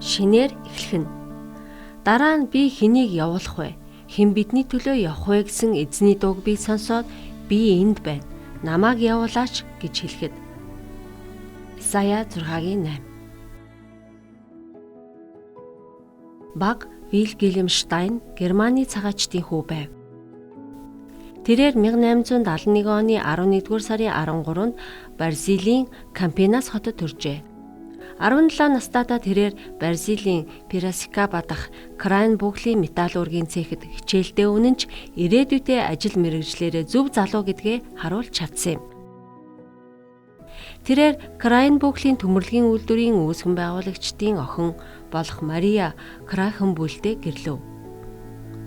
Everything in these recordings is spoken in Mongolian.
Шинээр эхлэх нь. Дараа нь би хэнийг явуулах вэ? Хэн бидний төлөө явах вэ гэсэн эзний дууг би сонсоод би энд байна. Намайг явуулаач гэж хэлэхэд. Исая 6:8. Баг Вильгельм Штайн Германы цагаачдын хүү байв. Тэрээр 1871 оны 11-р сарын 13-нд Бразилийн Кампинас хотод төржээ. 17 настайдаа тэрээр Бразилийн Пирасикаба дахь Крайнбургийн металлургийн цехэд хичээлдээ үнэнч ирээдүйдээ ажил мэргэжлээрээ зөв залуу гэдгээ харуулж чадсан юм. Тэрээр Крайнбургийн төмөрлөгийн үйлдвэрийн үүсгэн байгуулагчдын охин болох Мария Крахенбүлтэд гэрлэв.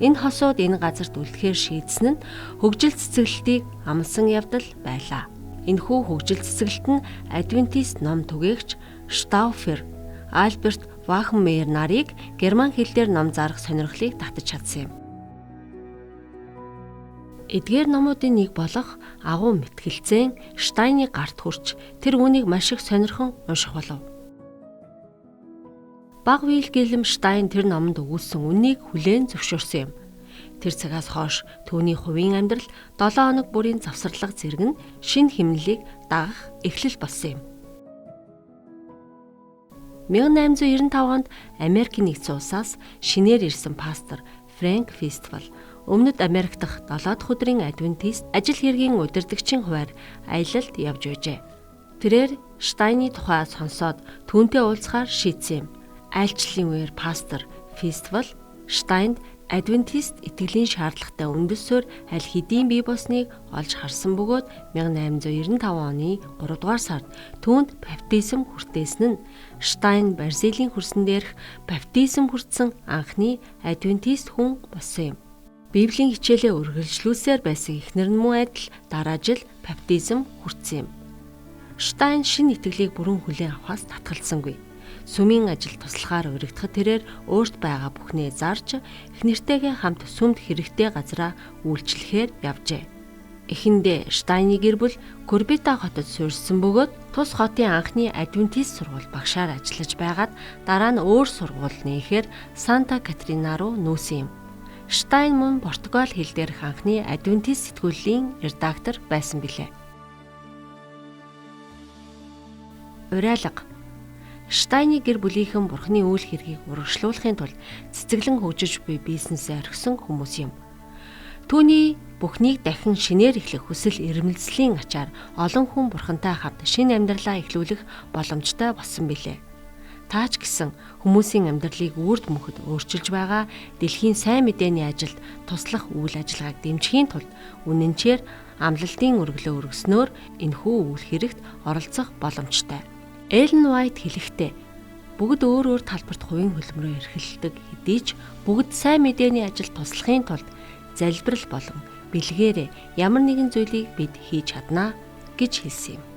Энэ хосууд энэ газарт үлдэхээр шийдсэн нь хөгжил цэцэглэлтийг амласан явдал байлаа. Энэхүү хөгжил цэцэглэлт нь Адвентист ном түгээгч Штауфер, Альберт Вахмейер нарыг герман хэл дээр ном зарах сонирхлыг татаж чадсан юм. Эдгээр номуудын нэг болох агуу мэтгэлцэн Штайны гарт хүрч тэр үүнийг маш их сонирхон унших болов. Баг Вильгельм Штайн тэр номонд өгүүлсэн үннийг хүлээн зөвшөөрсөн юм. Тэр цагаас хойш түүний хувийн амьдрал 7 хоног бүрийн завсарлага зэрэг нь шинэ хэмнэлийг дагах эхлэл болсон юм. 1895 онд Америкийн нэгдсэн улсаас шинээр ирсэн пастор Фрэнк Фестивал Өмнөд Америк дахь 7 дахь өдрийн Адвентист ажил хэргийн удирдагчийн хуваар аялалд явж байжээ. Тэрээр Штайны тухай сонсоод түүнтэй уулзахаар шийдсэн юм. Айлчлалын үеэр пастор Фестивал Штайнд Адвентист итгэлийн шаардлагатай үндэс суурь аль хэдийн бий болсныг олж харсан бөгөөд 1895 оны 3 дугаар сард түүнд баптизм хүртээсэн нь Штайн Бразилийн хөрсөн дээрх баптизм хүртсэн анхны Адвентист хүн болсон юм. Библийн хичээлээ үргэлжлүүлсээр байсан эхнэр нь мөн адил дараа жил баптизм хүртсэн юм. Штайн шинэ итгэлийг бүрэн хүлээн авахаас татгалзсангүй. Сүмийн ажил туслахаар уригдахад тэрээр өөрт байгаа бүхнээ зарж эхнэртэйгээ хамт сүмд хэрэгтэй газараа үйлчлэхээр явжээ. Эхэндээ Штайны гэр бүл Курбита хотод суурьсан бөгөөд тус хотын анхны Адвентист сургууль багшаар ажиллаж байгаад дараа нь өөр сургууль нээхээр Санта Катрина руу нүүсэн юм. Штайн мөн Португал хэл дээрх анхны Адвентист сэтгүүлийн редактор байсан билээ. Уриалга. Штайны гэр бүлийнхэн бурхны үйл хэргийг урагшлуулахын тулд цэцэглэн хөгжиж буй бизнесээ орхисон хүмүүс юм. Түүний бүхнийг дахин шинээр эхлэх хүсэл эрмэлзлийн ачаар олон хүн бурхантай хамт шинэ амьдралаа эхлүүлэх боломжтой болсон билээ. Таач гэсэн хүмүүсийн амьдралыг үрд мөнхөд өөрчилж байгаа дэлхийн сайн мэдээний ажилд туслах үйл ажиллагааг дэмжихийн тулд үнэнчээр амлалтын өргөлөө өргөснөөр энэхүү үйл хэрэгт оролцох боломжтой. Эллен Уайт хэлэхдээ бүгд өөр өөр талбарт хувийн хөлбөмбөрөөр эрхэлдэг хэдий ч бүгд сайн мэдээний ажилд туслахын тулд залбирал болон бэлгээрээ ямар нэгэн зүйлийг бид хийж чаднаа гэж хэлсэн юм.